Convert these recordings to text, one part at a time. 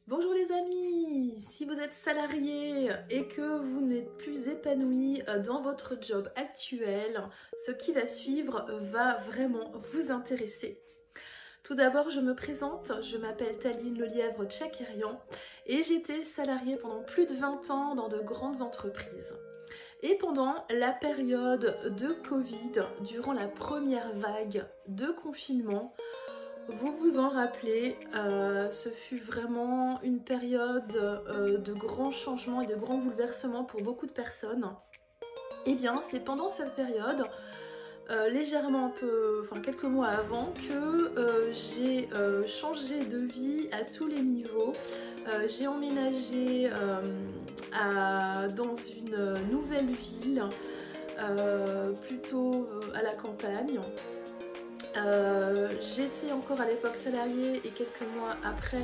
Bonjour les amis, si vous êtes salarié et que vous n'êtes plus épanoui dans votre job actuel, ce qui va suivre va vraiment vous intéresser. Tout d'abord, je me présente, je m'appelle Taline Lelièvre Tchakerian et j'étais salariée pendant plus de 20 ans dans de grandes entreprises. Et pendant la période de Covid, durant la première vague de confinement, vous vous en rappelez, ce fut vraiment une période de grands changements et de grands bouleversements pour beaucoup de personnes. Et bien, c'est pendant cette période, légèrement un peu, enfin quelques mois avant, que j'ai changé de vie à tous les niveaux. J'ai emménagé dans une nouvelle ville, plutôt à la campagne. J'étais encore à l'époque salariée et quelques mois après,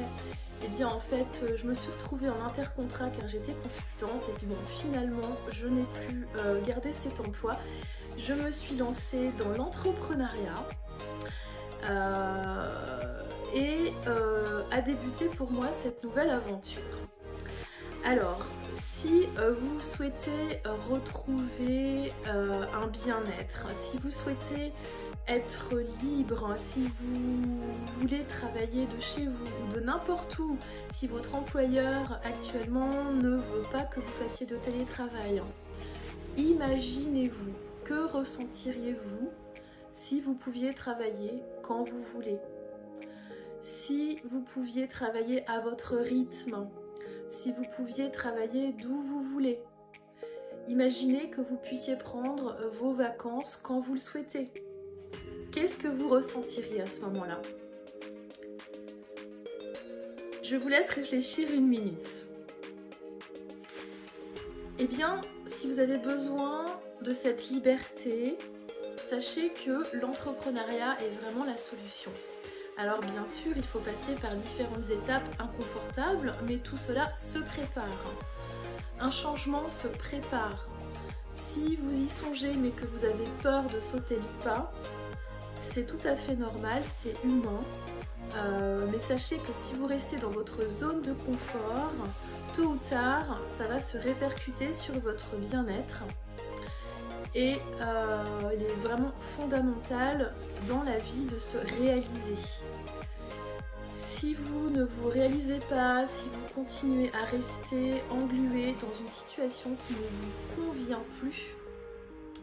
eh bien en fait, je me suis retrouvée en intercontrat car j'étais consultante et puis bon, finalement, je n'ai plus gardé cet emploi. Je me suis lancée dans l'entrepreneuriat et a débuté pour moi cette nouvelle aventure. Alors, si vous souhaitez retrouver un bien-être, si vous souhaitez être libre, si vous voulez travailler de chez vous ou de n'importe où, si votre employeur actuellement ne veut pas que vous fassiez de télétravail, imaginez-vous, que ressentiriez-vous si vous pouviez travailler quand vous voulez? Si vous pouviez travailler à votre rythme, si vous pouviez travailler d'où vous voulez. Imaginez que vous puissiez prendre vos vacances quand vous le souhaitez. Qu'est-ce que vous ressentiriez à ce moment-là? Je vous laisse réfléchir une minute. Eh bien, si vous avez besoin de cette liberté, sachez que l'entrepreneuriat est vraiment la solution. Alors bien sûr, il faut passer par différentes étapes inconfortables, mais tout cela se prépare. Un changement se prépare. Si vous y songez mais que vous avez peur de sauter le pas, c'est tout à fait normal, c'est humain. Mais sachez que si vous restez dans votre zone de confort, tôt ou tard, ça va se répercuter sur votre bien-être. Et il est vraiment fondamental dans la vie de se réaliser. Si vous ne vous réalisez pas, si vous continuez à rester englué dans une situation qui ne vous convient plus,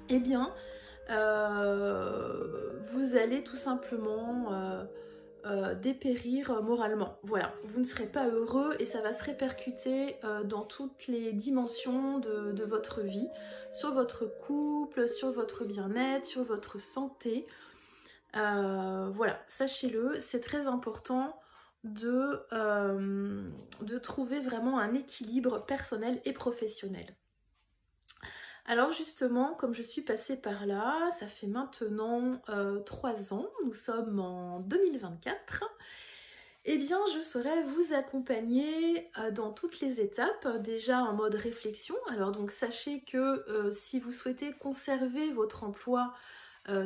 eh bien, vous allez tout simplement dépérir moralement. Voilà, vous ne serez pas heureux et ça va se répercuter dans toutes les dimensions de votre vie, sur votre couple, sur votre bien-être, sur votre santé. Voilà, sachez-le, c'est très important de trouver vraiment un équilibre personnel et professionnel. Alors justement, comme je suis passée par là, ça fait maintenant 3 ans, nous sommes en 2024, eh bien je saurais vous accompagner dans toutes les étapes, déjà en mode réflexion. Alors donc sachez que si vous souhaitez conserver votre emploi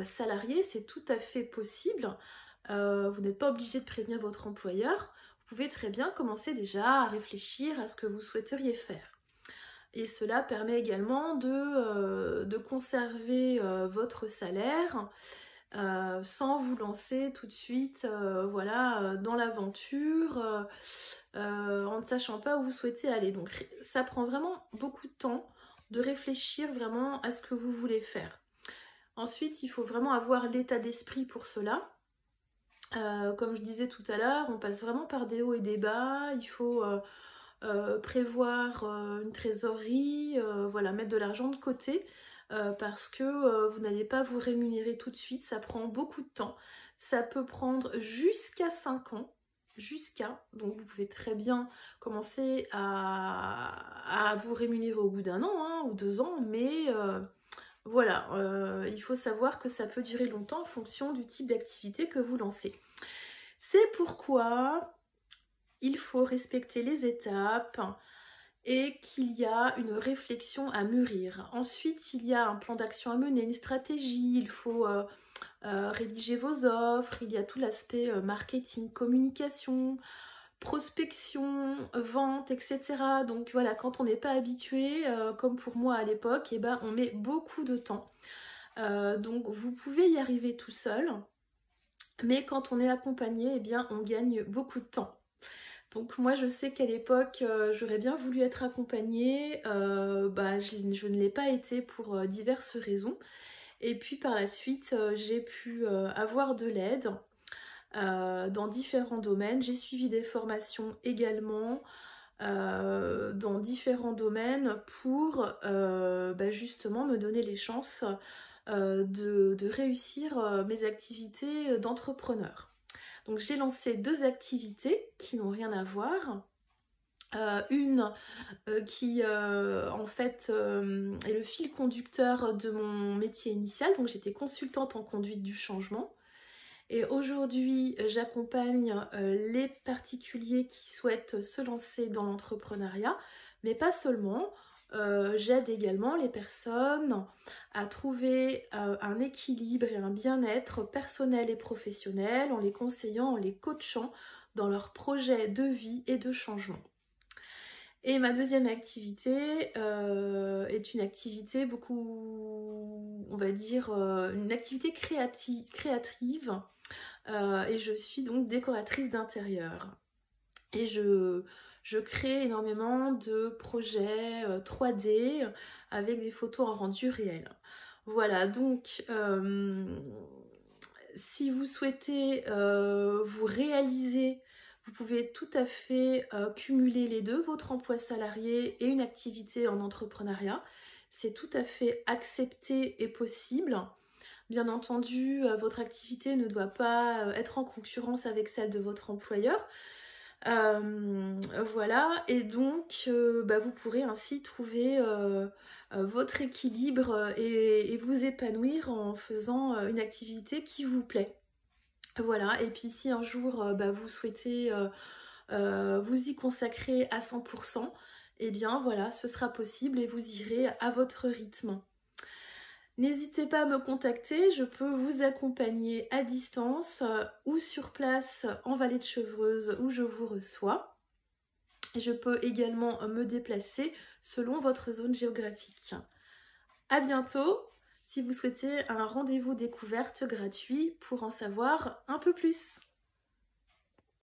salarié, c'est tout à fait possible. Vous n'êtes pas obligé de prévenir votre employeur. Vous pouvez très bien commencer déjà à réfléchir à ce que vous souhaiteriez faire. Et cela permet également de conserver votre salaire sans vous lancer tout de suite voilà, dans l'aventure en ne sachant pas où vous souhaitez aller. Donc ça prend vraiment beaucoup de temps de réfléchir vraiment à ce que vous voulez faire. Ensuite, il faut vraiment avoir l'état d'esprit pour cela. Comme je disais tout à l'heure, on passe vraiment par des hauts et des bas. Il faut prévoir une trésorerie, voilà, mettre de l'argent de côté parce que vous n'allez pas vous rémunérer tout de suite, ça prend beaucoup de temps. Ça peut prendre jusqu'à 5 ans, donc vous pouvez très bien commencer à vous rémunérer au bout d'un an hein, ou 2 ans, mais voilà, il faut savoir que ça peut durer longtemps en fonction du type d'activité que vous lancez. C'est pourquoi il faut respecter les étapes et qu'il y a une réflexion à mûrir. Ensuite, il y a un plan d'action à mener, une stratégie, il faut rédiger vos offres, il y a tout l'aspect marketing, communication, prospection, vente, etc. Donc voilà, quand on n'est pas habitué, comme pour moi à l'époque, eh ben, on met beaucoup de temps. Donc vous pouvez y arriver tout seul, mais quand on est accompagné, eh bien, on gagne beaucoup de temps. Donc moi je sais qu'à l'époque j'aurais bien voulu être accompagnée, je ne l'ai pas été pour diverses raisons. Et puis par la suite j'ai pu avoir de l'aide dans différents domaines. J'ai suivi des formations également dans différents domaines pour justement me donner les chances de réussir mes activités d'entrepreneur. Donc j'ai lancé 2 activités qui n'ont rien à voir. Une qui en fait est le fil conducteur de mon métier initial. Donc j'étais consultante en conduite du changement. Et aujourd'hui, j'accompagne les particuliers qui souhaitent se lancer dans l'entrepreneuriat, mais pas seulement. J'aide également les personnes à trouver un équilibre et un bien-être personnel et professionnel en les conseillant, en les coachant dans leurs projets de vie et de changement. Et ma deuxième activité est une activité beaucoup, on va dire, une activité créative. Et je suis donc décoratrice d'intérieur. Et je crée énormément de projets 3D avec des photos en rendu réel. Voilà, donc si vous souhaitez vous réaliser, vous pouvez tout à fait cumuler les deux, votre emploi salarié et une activité en entrepreneuriat. C'est tout à fait accepté et possible. Bien entendu, votre activité ne doit pas être en concurrence avec celle de votre employeur. Voilà, et donc vous pourrez ainsi trouver votre équilibre et vous épanouir en faisant une activité qui vous plaît. Voilà, et puis si un jour vous souhaitez vous y consacrer à 100%, eh bien voilà, ce sera possible et vous irez à votre rythme. N'hésitez pas à me contacter, je peux vous accompagner à distance ou sur place en Vallée de Chevreuse où je vous reçois. Je peux également me déplacer selon votre zone géographique. À bientôt si vous souhaitez un rendez-vous découverte gratuit pour en savoir un peu plus.